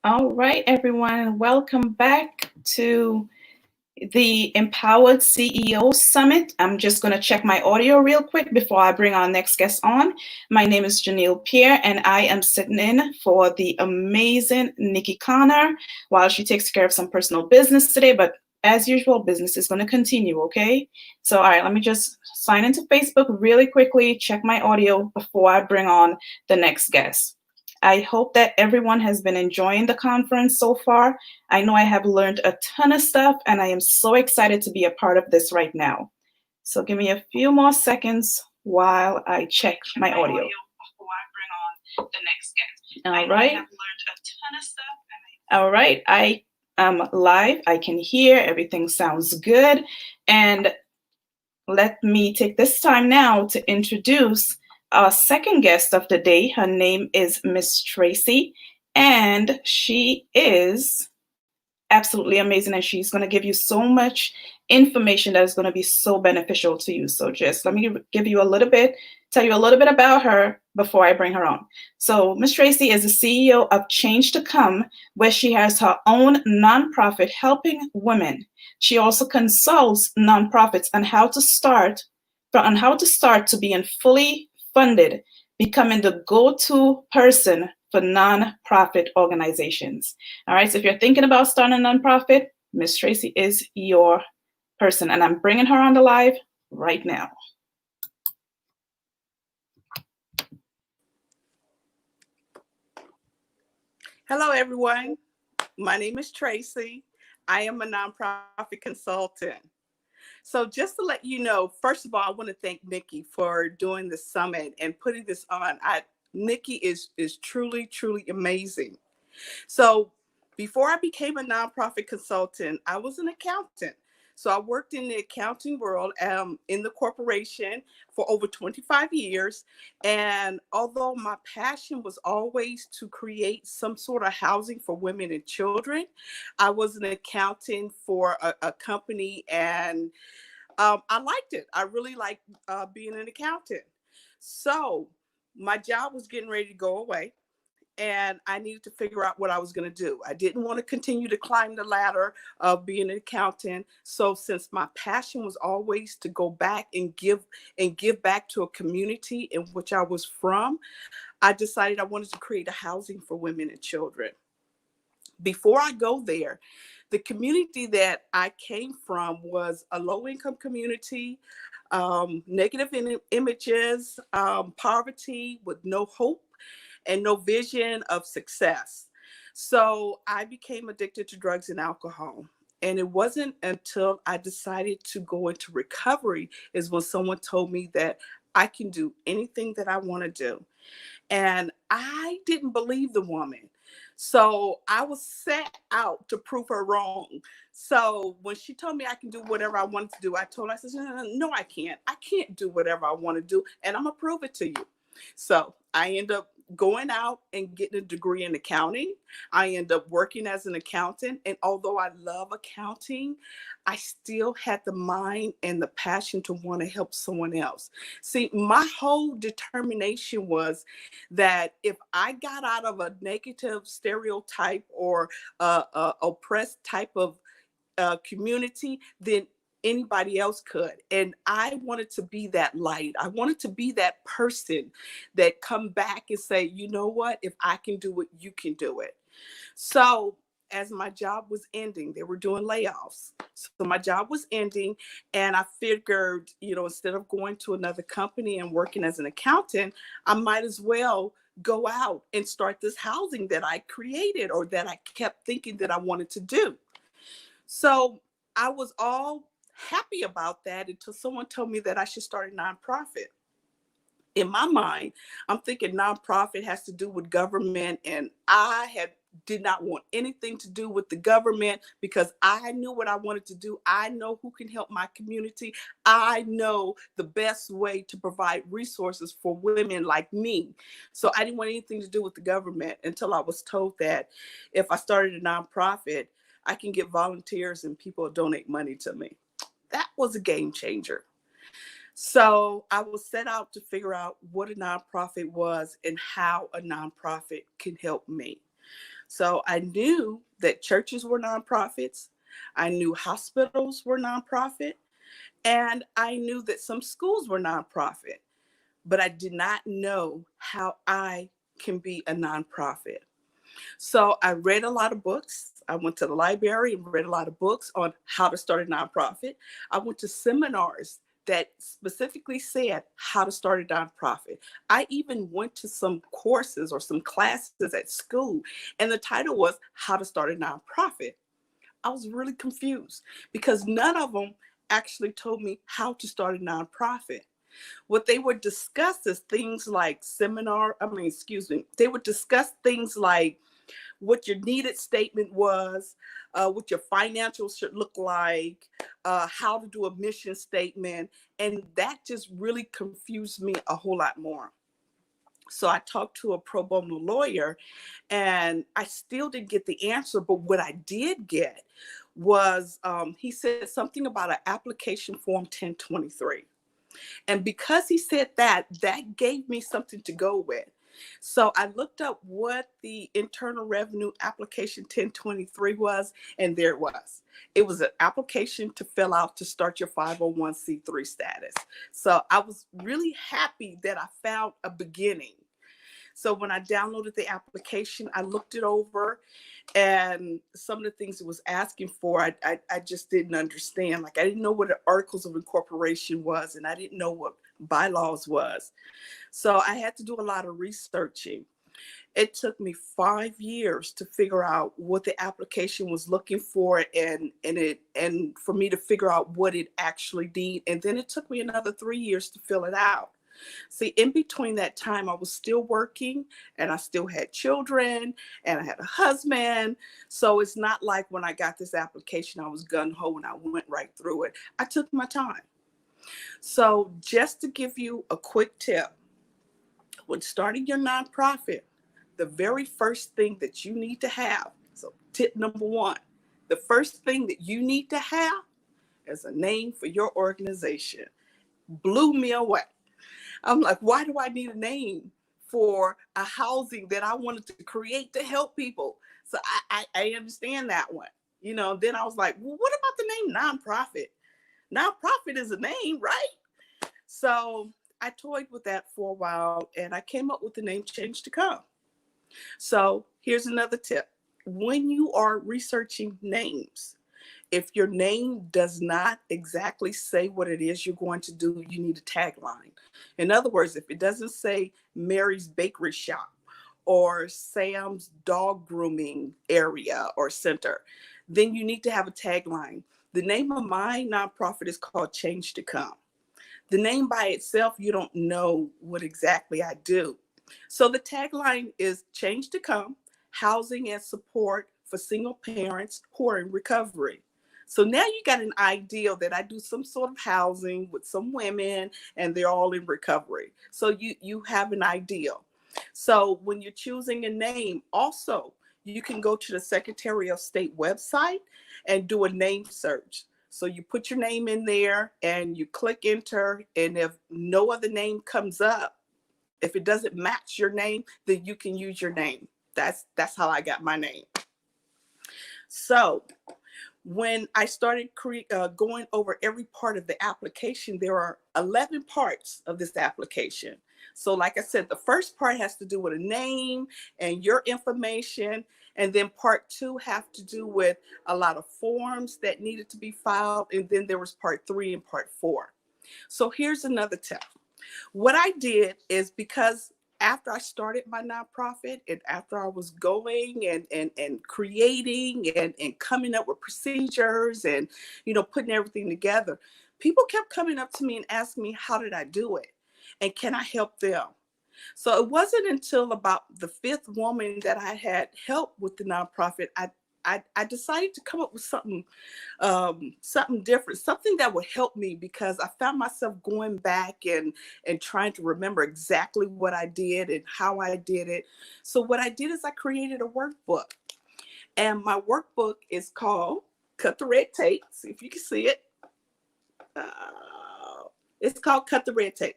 All right, everyone, welcome back to the Empowered CEO Summit. I'm just going to check my audio real quick before I bring our next guest on. My name is Janelle Pierre, and I am sitting in for the amazing Nikki Connor while she takes care of some personal business today. But as usual, business is going to continue, okay? So, all right, let me just sign into Facebook really quickly, check my audio before I bring on the next guest. I hope that everyone has been enjoying the conference so far. I know I have learned a ton of stuff, and I am so excited to be a part of this right now. So give me a few more seconds while I check my audio before I bring on the next guest. All right. I have learned a ton of stuff. All right. I am live. I can hear. Everything sounds good. And let me take this time now to introduce our second guest of the day. Her name is Miss Tracy, and she is absolutely amazing, and she's going to give you so much information that is going to be so beneficial to you. So just let me give you a little bit, tell you a little bit about her before I bring her on. So Miss Tracy is the CEO of Change to Come, where she has her own nonprofit helping women. She also consults nonprofits on how to start to being fully funded, becoming the go-to person for nonprofit organizations. All right, so if you're thinking about starting a nonprofit, Miss Tracy is your person, and I'm bringing her on the live right now. Hello, everyone. My name is Tracy. I am a nonprofit consultant. So just to let you know, first of all, I want to thank Nikki for doing the summit and putting this on. Nikki is truly amazing. So before I became a nonprofit consultant, I was an accountant. So I worked in the accounting world in the corporation for over 25 years. And although my passion was always to create some sort of housing for women and children, I was an accountant for a company, and I liked it. I really liked being an accountant. So my job was getting ready to go away, and I needed to figure out what I was going to do. I didn't want to continue to climb the ladder of being an accountant. So since my passion was always to go back and give back to a community in which I was from, I decided I wanted to create a housing for women and children. Before I go there, the community that I came from was a low-income community, negative images, poverty with no hope and no vision of success. So I became addicted to drugs and alcohol. And it wasn't until I decided to go into recovery is when someone told me that I can do anything that I want to do. And I didn't believe the woman. So I was set out to prove her wrong. So when she told me I can do whatever I wanted to do, I told her, I said, no, I can't. I can't do whatever I want to do. And I'm going to prove it to you. So I end up going out and getting a degree in accounting. I end up working as an accountant. And although I love accounting, I still had the mind and the passion to want to help someone else. See, my whole determination was that if I got out of a negative stereotype or oppressed type of community, then anybody else could. And I wanted to be that light. I wanted to be that person that come back and say, you know what, if I can do it, you can do it. So as my job was ending, they were doing layoffs. So my job was ending, and I figured, instead of going to another company and working as an accountant, I might as well go out and start this housing that I created or that I kept thinking that I wanted to do. So I was all happy about that until someone told me that I should start a nonprofit. In my mind, I'm thinking nonprofit has to do with government, and did not want anything to do with the government because I knew what I wanted to do. I know who can help my community. I know the best way to provide resources for women like me. So I didn't want anything to do with the government until I was told that if I started a nonprofit, I can get volunteers and people donate money to me. That was a game changer. So I was set out to figure out what a nonprofit was and how a nonprofit can help me. So I knew that churches were nonprofits. I knew hospitals were nonprofit. And I knew that some schools were nonprofit. But I did not know how I can be a nonprofit. So I read a lot of books. I went to the library and read a lot of books on how to start a nonprofit. I went to seminars that specifically said how to start a nonprofit. I even went to some courses or some classes at school, and the title was How to Start a Nonprofit. I was really confused because none of them actually told me how to start a nonprofit. What they would discuss is things like they would discuss things like what your needed statement was, what your financials should look like, how to do a mission statement. And that just really confused me a whole lot more. So I talked to a pro bono lawyer and I still didn't get the answer. But what I did get was he said something about an application form 1023. And because he said that, that gave me something to go with. So I looked up what the Internal Revenue Application 1023 was, and there it was. It was an application to fill out to start your 501c3 status. So I was really happy that I found a beginning. So when I downloaded the application, I looked it over, and some of the things it was asking for, I just didn't understand. Like I didn't know what the Articles of Incorporation was, and I didn't know what Bylaws was. So I had to do a lot of researching. It took me 5 years to figure out what the application was looking for and for me to figure out what it actually needed. And then it took me another 3 years to fill it out. See, in between that time, I was still working and I still had children and I had a husband. So it's not like when I got this application, I was gung-ho and I went right through it. I took my time. So just to give you a quick tip, when starting your nonprofit, the very first thing that you need to have, so tip number one, the first thing that you need to have is a name for your organization. Blew me away. I'm like, why do I need a name for a housing that I wanted to create to help people? So I understand that one. Then I was like, well, what about the name nonprofit? Nonprofit is a name, right? So I toyed with that for a while and I came up with the name Change to Come. So here's another tip. When you are researching names, if your name does not exactly say what it is you're going to do, you need a tagline. In other words, if it doesn't say Mary's Bakery Shop or Sam's Dog Grooming Area or Center, then you need to have a tagline. The name of my nonprofit is called Change to Come. The name by itself, you don't know what exactly I do. So the tagline is Change to Come, housing and support for single parents who are in recovery. So now you got an idea that I do some sort of housing with some women and they're all in recovery. So you have an idea. So when you're choosing a name, also, you can go to the Secretary of State website and do a name search. So you put your name in there and you click enter. And if no other name comes up, if it doesn't match your name, then you can use your name. That's how I got my name. So when I started going over every part of the application, there are 11 parts of this application. So like I said, the first part has to do with a name and your information. And then part 2 have to do with a lot of forms that needed to be filed. And then there was part 3 and part 4. So here's another tip. What I did is, because after I started my nonprofit and after I was going and creating and coming up with procedures and, putting everything together, people kept coming up to me and asking me, how did I do it? And can I help them? So it wasn't until about the 5th woman that I had helped with the nonprofit, I decided to come up with something different, something that would help me, because I found myself going back and trying to remember exactly what I did and how I did it. So what I did is I created a workbook, and my workbook is called Cut the Red Tape. See if you can see it. It's called Cut the Red Tape.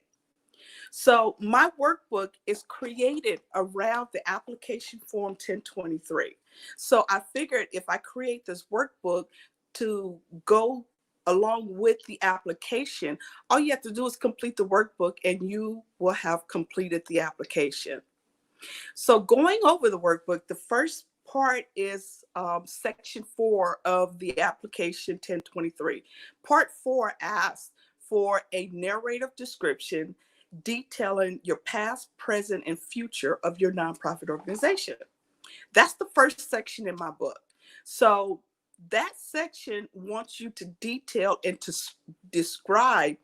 So my workbook is created around the application form 1023. So I figured if I create this workbook to go along with the application, all you have to do is complete the workbook and you will have completed the application. So going over the workbook, the first part is section 4 of the application 1023. Part 4 asks for a narrative description detailing your past, present, and future of your nonprofit organization. That's the first section in my book. So that section wants you to detail and to describe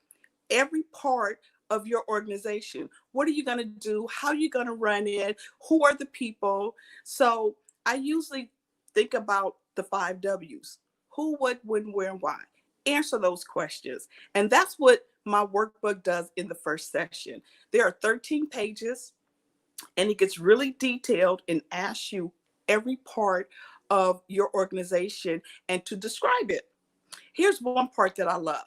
every part of your organization. What are you going to do? How are you going to run it? Who are the people? So I usually think about the 5 W's: who, what, when, where, and why. Answer those questions. And that's what my workbook does in the first section. There are 13 pages, and it gets really detailed and asks you every part of your organization and to describe it. Here's one part that I love.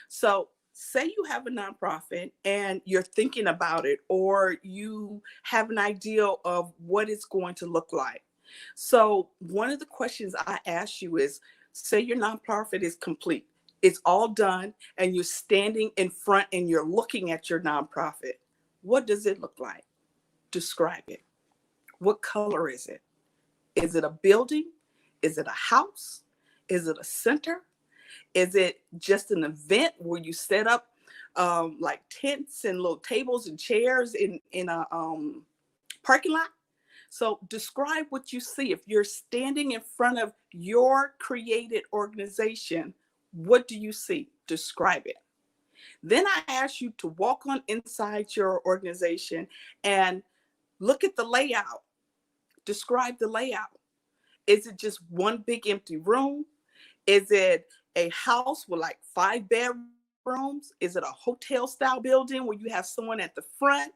So say you have a nonprofit and you're thinking about it, or you have an idea of what it's going to look like. So one of the questions I ask you is, say your nonprofit is complete. It's all done and you're standing in front and you're looking at your nonprofit. What does it look like? Describe it. What color is it? Is it a building? Is it a house? Is it a center? Is it just an event where you set up like tents and little tables and chairs in a parking lot? So describe what you see. If you're standing in front of your created organization, what do you see? Describe it. Then I ask you to walk on inside your organization and look at the layout. Describe the layout. Is it just one big empty room? Is it a house with like 5 bedrooms? Is it a hotel style building where you have someone at the front?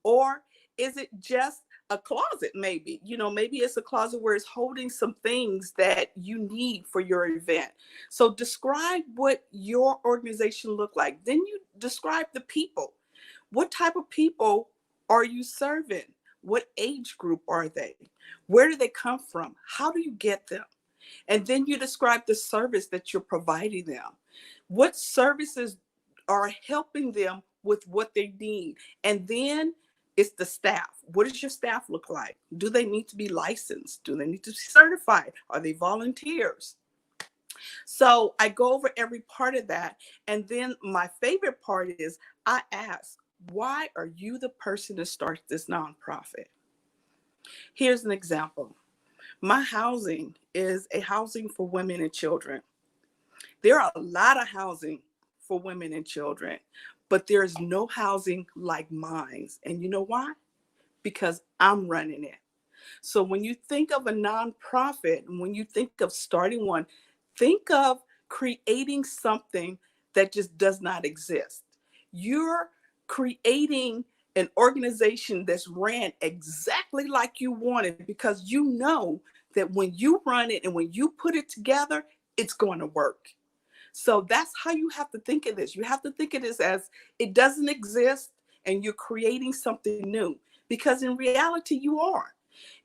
Or is it just a closet? Maybe, maybe it's a closet where it's holding some things that you need for your event. So describe what your organization look like. Then you describe the people. What type of people are you serving? What age group are they? Where do they come from? How do you get them? And then you describe the service that you're providing them. What services are helping them with what they need? And then it's the staff. What does your staff look like? Do they need to be licensed? Do they need to be certified? Are they volunteers? So I go over every part of that. And then my favorite part is I ask, why are you the person to start this nonprofit? Here's an example. My housing is a housing for women and children. There are a lot of housing for women and children, but there's no housing like mine. And you know why? Because I'm running it. So when you think of a nonprofit, and when you think of starting one, think of creating something that just does not exist. You're creating an organization that's ran exactly like you wanted, because you know that when you run it and when you put it together, it's going to work. So that's how you have to think of this. You have to think of this as it doesn't exist and you're creating something new, because in reality you are.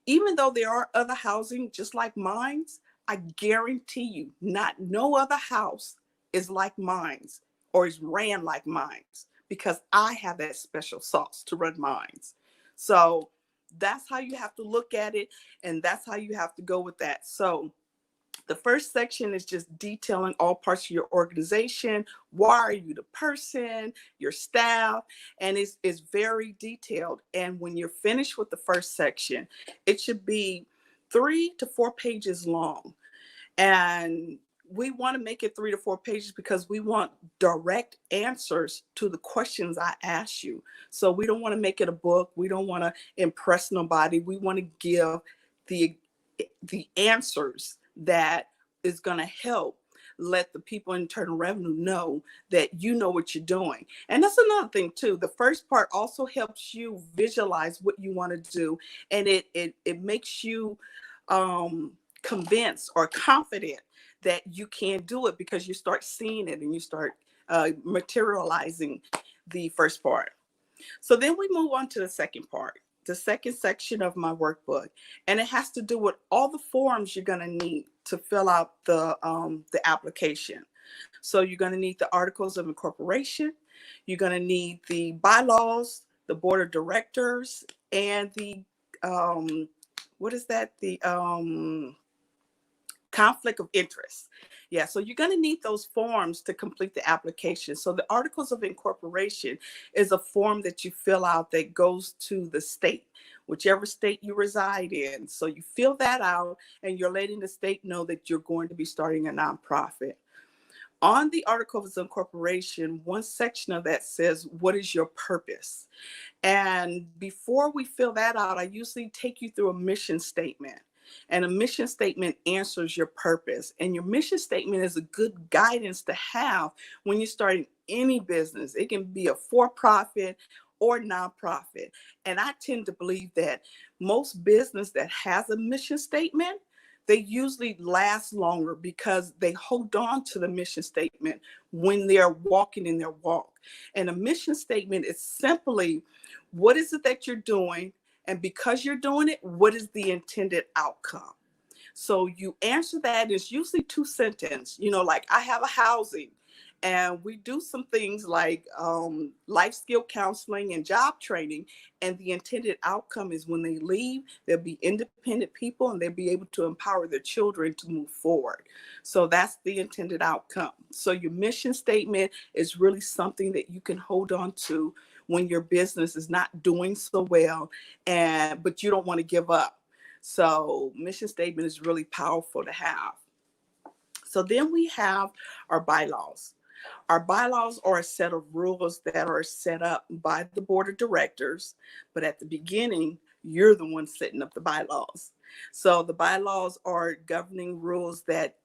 Even though there are other housing just like mine's, I guarantee you no other house is like mine's or is ran like mine's, because I have that special sauce to run mine's. So that's how you have to look at it, and that's how you have to go with that. So the first section is just detailing all parts of your organization. Why are you the person, your staff, and it's very detailed. And when you're finished with the first section, it should be 3 to 4 pages long. And we want to make it 3 to 4 pages because we want direct answers to the questions I ask you. So we don't want to make it a book. We don't want to impress nobody. We want to give the answers that is going to help let the people in Internal Revenue know that you know what you're doing. And that's another thing too. The first part also helps you visualize what you want to do, and it makes you convinced or confident that you can do it, because you start seeing it and you start materializing the first part. So then we move on to the second part, the second section of my workbook, and it has to do with all the forms you're going to need to fill out the application. So you're going to need the articles of incorporation, you're going to need the bylaws, the board of directors, and the what is that? The conflict of interest. Yeah, so you're going to need those forms to complete the application. So the articles of incorporation is a form that you fill out that goes to the state, whichever state you reside in. So you fill that out and you're letting the state know that you're going to be starting a nonprofit. On the articles of incorporation, one section of that says, what is your purpose? And before we fill that out, I usually take you through a mission statement. And a mission statement answers your purpose. And your mission statement is a good guidance to have when you're starting any business. It can be a for-profit or nonprofit. And I tend to believe that most business that has a mission statement, they usually last longer because they hold on to the mission statement when they're walking in their walk. And a mission statement is simply, what is it that you're doing? And because you're doing it, what is the intended outcome? So you answer that. It's usually 2 sentences, like I have a housing and we do some things like life skill counseling and job training. And the intended outcome is when they leave, they'll be independent people and they'll be able to empower their children to move forward. So that's the intended outcome. So your mission statement is really something that you can hold on to when your business is not doing so well, but you don't want to give up. So mission statement is really powerful to have. So then we have our bylaws. Our bylaws are a set of rules that are set up by the board of directors, but at the beginning, you're the one setting up the bylaws. So the bylaws are governing rules that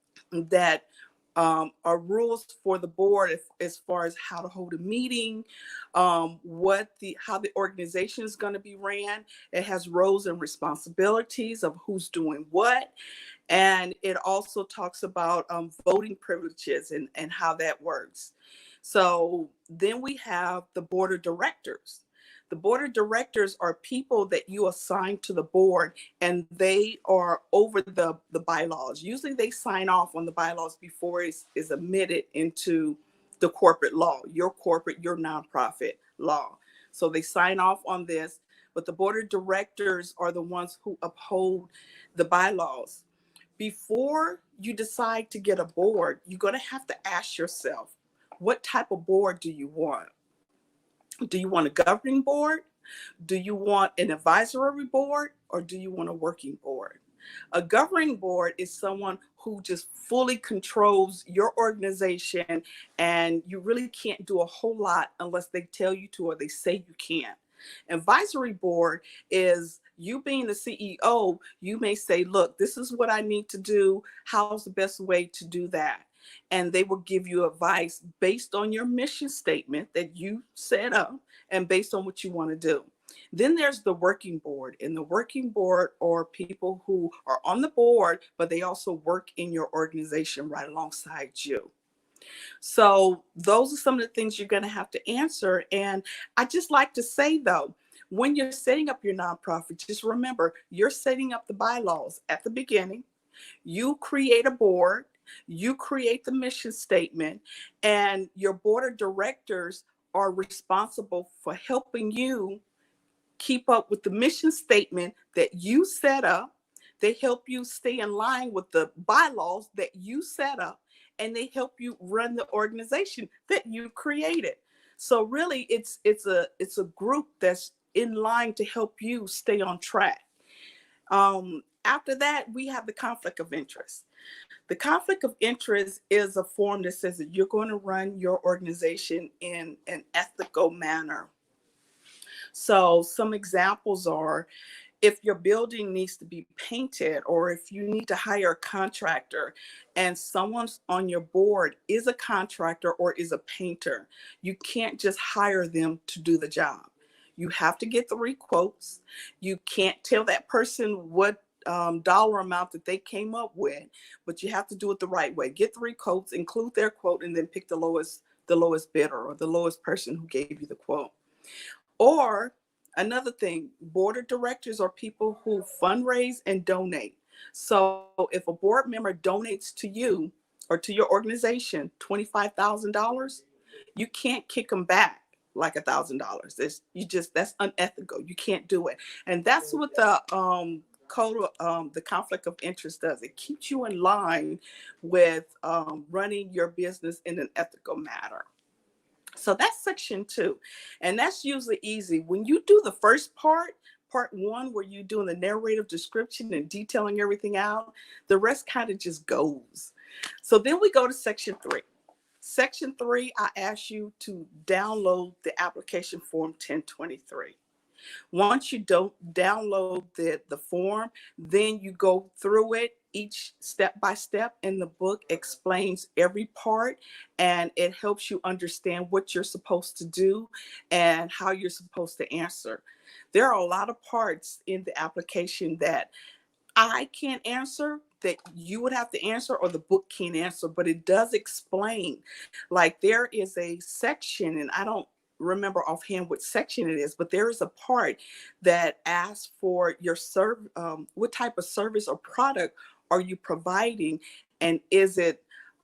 are rules for the board as far as how to hold a meeting, how the organization is going to be ran. It has roles and responsibilities of who's doing what. And it also talks about voting privileges and how that works. So then we have the board of directors. The board of directors are people that you assign to the board, and they are over the bylaws. Usually they sign off on the bylaws before it's admitted into the corporate law, your nonprofit law. So they sign off on this, but the board of directors are the ones who uphold the bylaws. Before you decide to get a board, you're going to have to ask yourself, what type of board do you want? Do you want a governing board? Do you want an advisory board? Or do you want a working board? A governing board is someone who just fully controls your organization, and you really can't do a whole lot unless they tell you to or they say you can't. Advisory board is you being the CEO, you may say, look, this is what I need to do. How's the best way to do that? And they will give you advice based on your mission statement that you set up and based on what you want to do. Then there's the working board, and the working board are people who are on the board, but they also work in your organization right alongside you. So those are some of the things you're going to have to answer. And I just like to say, though, when you're setting up your nonprofit, just remember, you're setting up the bylaws at the beginning. You create a board, you create the mission statement, and your board of directors are responsible for helping you keep up with the mission statement that you set up. They help you stay in line with the bylaws that you set up, and they help you run the organization that you created. So really, it's a group that's in line to help you stay on track. After that, we have the conflict of interest. The conflict of interest is a form that says that you're going to run your organization in an ethical manner. So some examples are, if your building needs to be painted, or if you need to hire a contractor and someone on your board is a contractor or is a painter, you can't just hire them to do the job. You have to get 3 quotes. You can't tell that person what dollar amount that they came up with, but you have to do it the right way. Get 3 quotes, include their quote, and then pick the lowest bidder or the lowest person who gave you the quote. Or another thing, board of directors are people who fundraise and donate. So if a board member donates to you or to your organization $25,000, you can't kick them back like $1,000. That's unethical. You can't do it. And that's what the code the conflict of interest does. It keeps you in line with running your business in an ethical manner. So that's section 2. And that's usually easy. When you do the first part 1, where you're doing the narrative description and detailing everything out, the rest kind of just goes. So then we go to section 3. Section 3, I ask you to download the application form 1023. Once you don't download the form, then you go through it each step by step, and the book explains every part, and it helps you understand what you're supposed to do and how you're supposed to answer. There are a lot of parts in the application that I can't answer, that you would have to answer, or the book can't answer, but it does explain. Like, there is a section, and I don't remember offhand what section it is, but there is a part that asks for your what type of service or product are you providing, and is it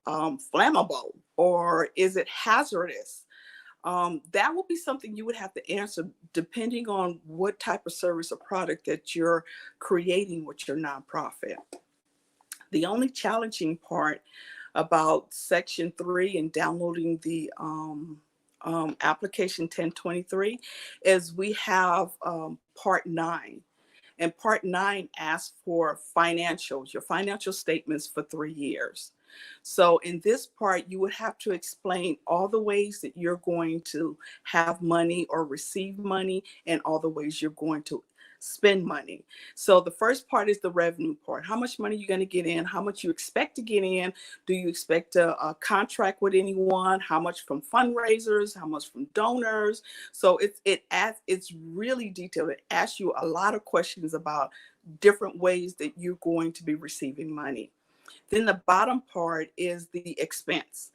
flammable, or is it hazardous? That will be something you would have to answer depending on what type of service or product that you're creating with your nonprofit. The only challenging part about section 3 and downloading the application 1023 is we have part 9. And part 9 asks for financials, your financial statements for 3 years. So in this part, you would have to explain all the ways that you're going to have money or receive money, and all the ways you're going to spend money. So the first part is the revenue part. How much money you're going to get in, how much you expect to get in. Do you expect to contract with anyone? How much from fundraisers? How much from donors? So it's really detailed. It asks you a lot of questions about different ways that you're going to be receiving money. Then the bottom part is the expense.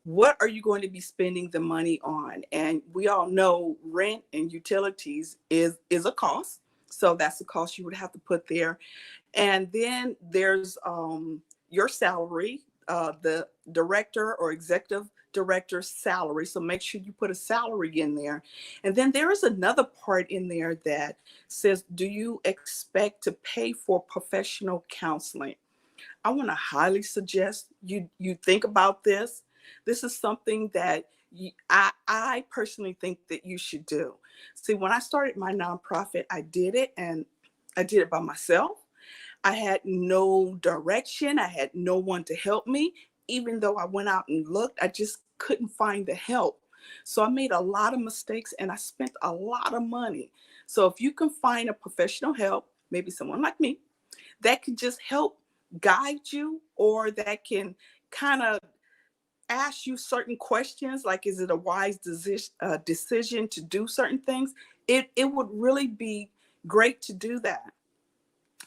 What are you going to be spending the money on? And we all know rent and utilities is a cost. So that's the cost you would have to put there. And then there's your salary, the director or executive director's salary. So make sure you put a salary in there. And then there is another part in there that says, do you expect to pay for professional counseling? I want to highly suggest you think about this. This is something that I personally think that you should do. See, when I started my nonprofit, I did it, and I did it by myself. I had no direction. I had no one to help me. Even though I went out and looked, I just couldn't find the help. So I made a lot of mistakes, and I spent a lot of money. So if you can find a professional help, maybe someone like me, that can just help guide you, or that can kind of ask you certain questions, like, is it a wise decision to do certain things? It would really be great to do that.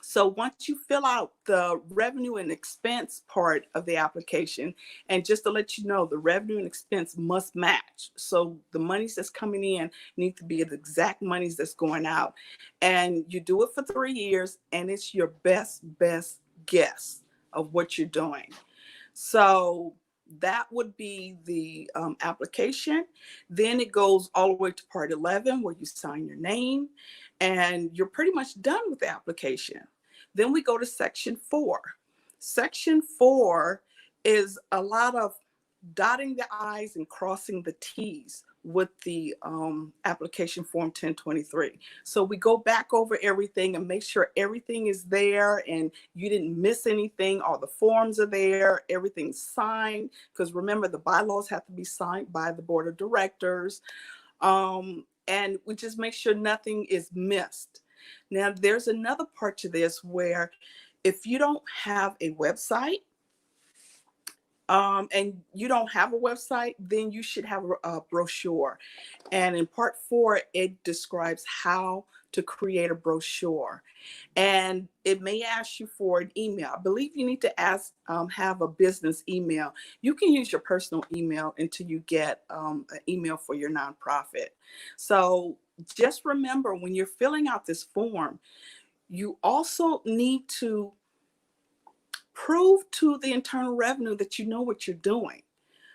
So once you fill out the revenue and expense part of the application, and just to let you know, the revenue and expense must match. So the monies that's coming in need to be the exact monies that's going out. And you do it for 3 years, and it's your best guess of what you're doing. So that would be the application. Then it goes all the way to part 11, where you sign your name, and you're pretty much done with the application. Then we go to section 4. Section 4 is a lot of dotting the I's and crossing the T's with the application form 1023. So we go back over everything and make sure everything is there and you didn't miss anything. All the forms are there, everything's signed, because remember, the bylaws have to be signed by the board of directors. And we just make sure nothing is missed. Now, there's another part to this where if you don't have a website, and you don't have a website, then you should have a brochure. And in part 4, it describes how to create a brochure. And it may ask you for an email. I believe you need to have a business email. You can use your personal email until you get an email for your nonprofit. So just remember, when you're filling out this form, you also need to prove to the Internal Revenue that you know what you're doing.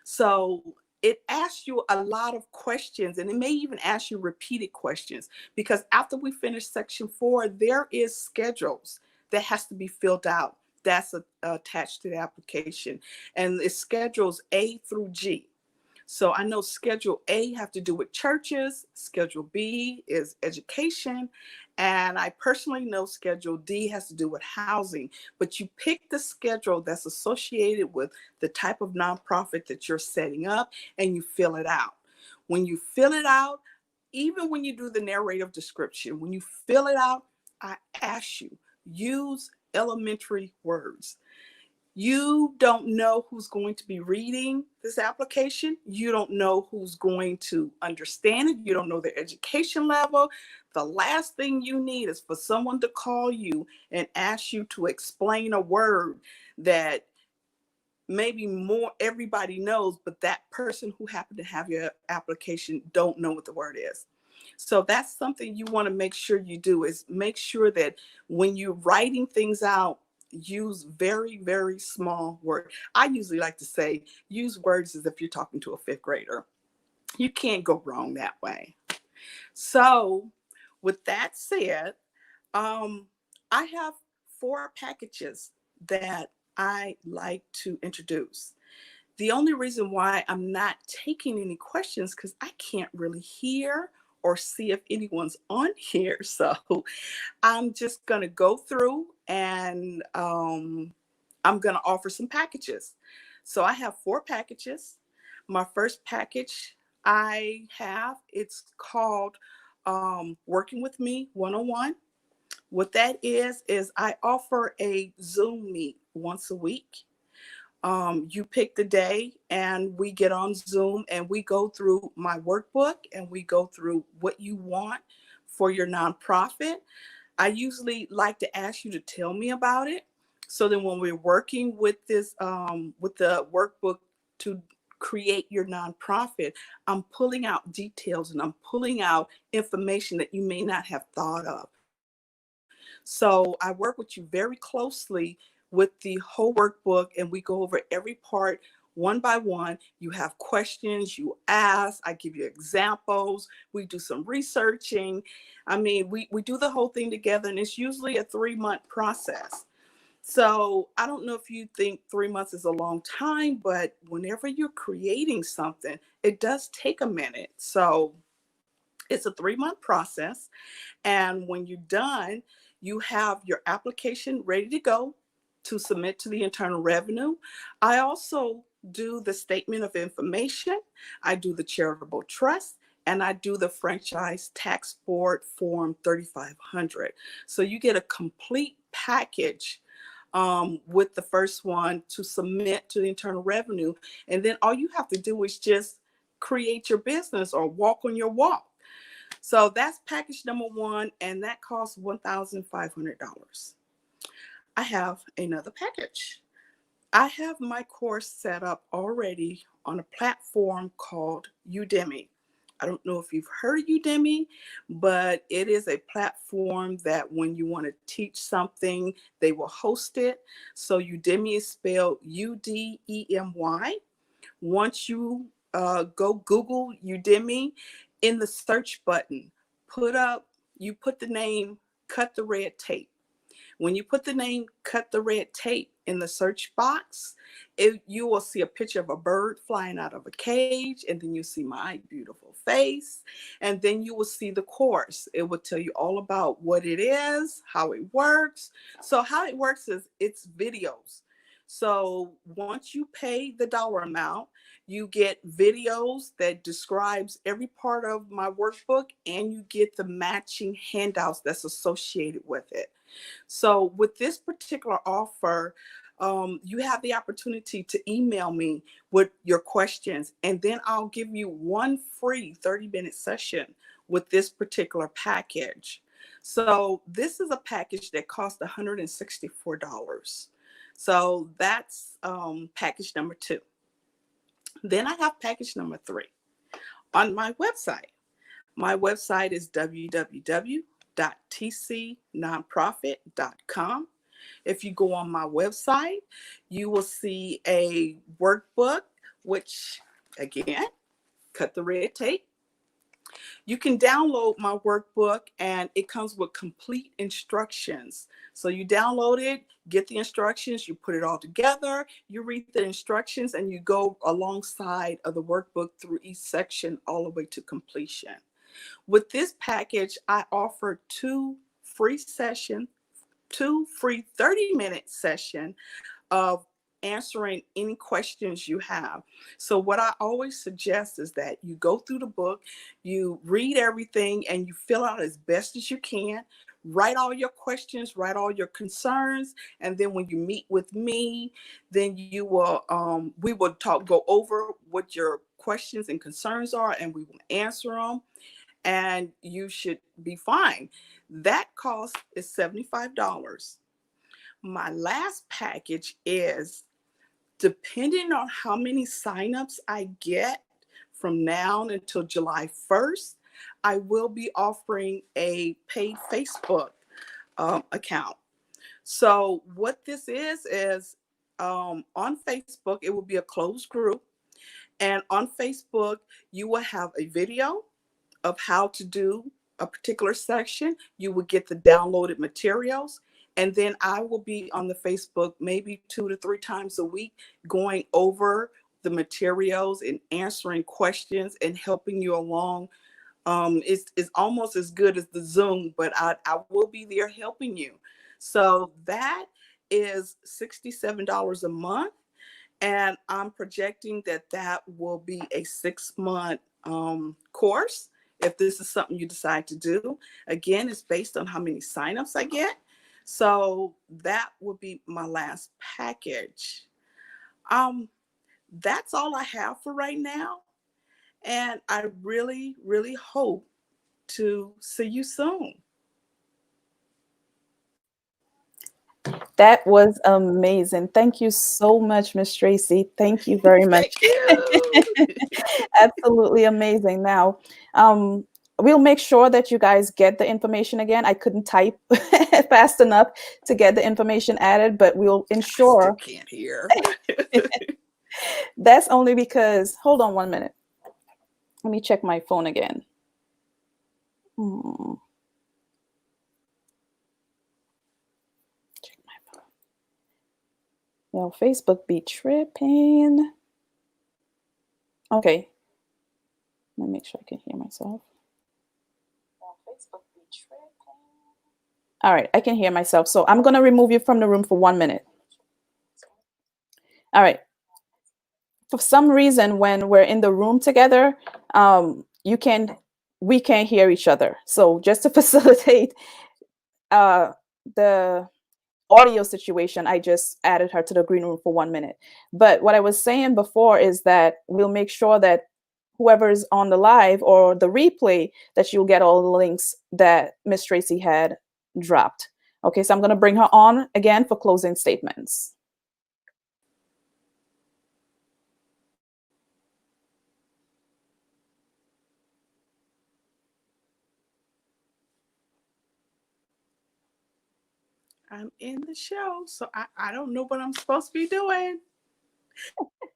So it asks you a lot of questions, and it may even ask you repeated questions, because after we finish section 4, there is schedules that has to be filled out. That's attached to the application, and it's schedules A through G. So I know Schedule A have to do with churches, Schedule B is education, and I personally know Schedule D has to do with housing. But you pick the schedule that's associated with the type of nonprofit that you're setting up, and you fill it out. When you fill it out, even when you do the narrative description, when you fill it out, I ask you, use elementary words. You don't know who's going to be reading this application. You don't know who's going to understand it. You don't know their education level. The last thing you need is for someone to call you and ask you to explain a word that maybe more everybody knows, but that person who happened to have your application don't know what the word is. So that's something you want to make sure you do, is make sure that when you're writing things out, use very, very small words. I usually like to say, use words as if you're talking to a 5th grader. You can't go wrong that way. So with that said, I have 4 packages that I like to introduce. The only reason why I'm not taking any questions, because I can't really hear or see if anyone's on here. So I'm just going to go through, and I'm going to offer some packages. So I have 4 packages. My first package I have, it's called Working With Me 101. What that is I offer a Zoom meet once a week. You pick the day, and we get on Zoom, and we go through my workbook, and we go through what you want for your nonprofit. I usually like to ask you to tell me about it. So then when we're working with this, with the workbook to create your nonprofit, I'm pulling out details, and I'm pulling out information that you may not have thought of. So I work with you very closely with the whole workbook, and we go over every part one by one. You have questions, you ask, I give you examples, we do some researching. I mean, we do the whole thing together, and it's usually a 3-month process. So I don't know if you think 3 months is a long time, but whenever you're creating something, it does take a minute. So it's a 3-month process. And when you're done, you have your application ready to go to submit to the Internal Revenue. I also do the Statement of Information. I do the Charitable Trust, and I do the Franchise Tax Board Form 3500. So you get a complete package with the first one to submit to the Internal Revenue. And then all you have to do is just create your business or walk on your walk. So that's package number 1, and that costs $1,500. I have another package. I have my course set up already on a platform called Udemy. I don't know if you've heard of Udemy, but it is a platform that when you want to teach something, they will host it. So Udemy is spelled Udemy. Once you go Google Udemy, in the search button, you put the name Cut the Red Tape. When you put the name Cut the Red Tape in the search box, you will see a picture of a bird flying out of a cage, and then you see my beautiful face, and then you will see the course. It will tell you all about what it is, how it works. So how it works is it's videos. So once you pay the dollar amount, you get videos that describes every part of my workbook, and you get the matching handouts that's associated with it. So with this particular offer, you have the opportunity to email me with your questions, and then I'll give you one free 30-minute session with this particular package. So this is a package that costs $164. So that's package number 2. Then I have package number 3. On my website, My website is www.tcnonprofit.com. If you go on my website, you will see a workbook, which, again, cut the red tape. You can download my workbook, and it comes with complete instructions. So you download it, get the instructions, you put it all together, you read the instructions, and you go alongside of the workbook through each section all the way to completion. With this package, I offer two free 30-minute sessions of answering any questions you have. So what I always suggest is that you go through the book, you read everything, and you fill out as best as you can. Write all your questions, write all your concerns, and then when you meet with me, then you will we will go over what your questions and concerns are, and we will answer them, and you should be fine. That cost is $75. My last package is, depending on how many signups I get from now until July 1st, I will be offering a paid Facebook account. So what this is on Facebook, it will be a closed group. And on Facebook, you will have a video of how to do a particular section. You will get the downloaded materials. And then I will be on the Facebook maybe 2 to 3 times a week going over the materials and answering questions and helping you along. It's almost as good as the Zoom, but I will be there helping you. So that is $67 a month. And I'm projecting that will be a 6-month course. If this is something you decide to do, again, it's based on how many signups I get. So that will be my last package. That's all I have for right now. And I really, really hope to see you soon. That was amazing. Thank you so much, Miss Tracy. Thank you very much. Thank you. Absolutely amazing. Now, we'll make sure that you guys get the information again. I couldn't type fast enough to get the information added, but we'll ensure. I still can't hear. That's only because, hold on 1 minute. Let me check my phone again. Check my phone. Yo, Facebook be tripping. Okay. Let me make sure I can hear myself. All right, I can hear myself. So I'm going to remove you from the room for 1 minute. All right. For some reason, when we're in the room together, we can't hear each other. So just to facilitate the audio situation, I just added her to the green room for 1 minute. But what I was saying before is that we'll make sure that whoever's on the live or the replay, that you'll get all the links that Miss Tracy had dropped. Okay, so I'm going to bring her on again for closing statements. I'm in the show, so I don't know what I'm supposed to be doing.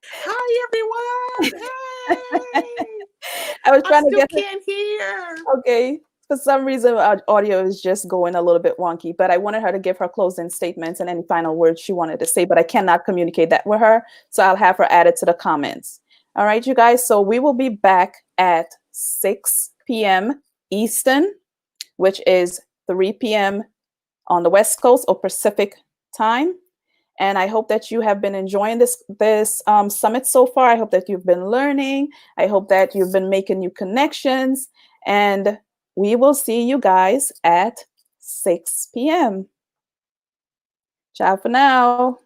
Hi, everyone. Hey. I was trying to get. Can't hear. Okay. For some reason, our audio is just going a little bit wonky, but I wanted her to give her closing statements and any final words she wanted to say, but I cannot communicate that with her. So I'll have her added to the comments. All right, you guys. So we will be back at 6 p.m. Eastern, which is 3 p.m. on the West Coast or Pacific time. And I hope that you have been enjoying this summit so far. I hope that you've been learning. I hope that you've been making new connections. And we will see you guys at 6 p.m. Ciao for now.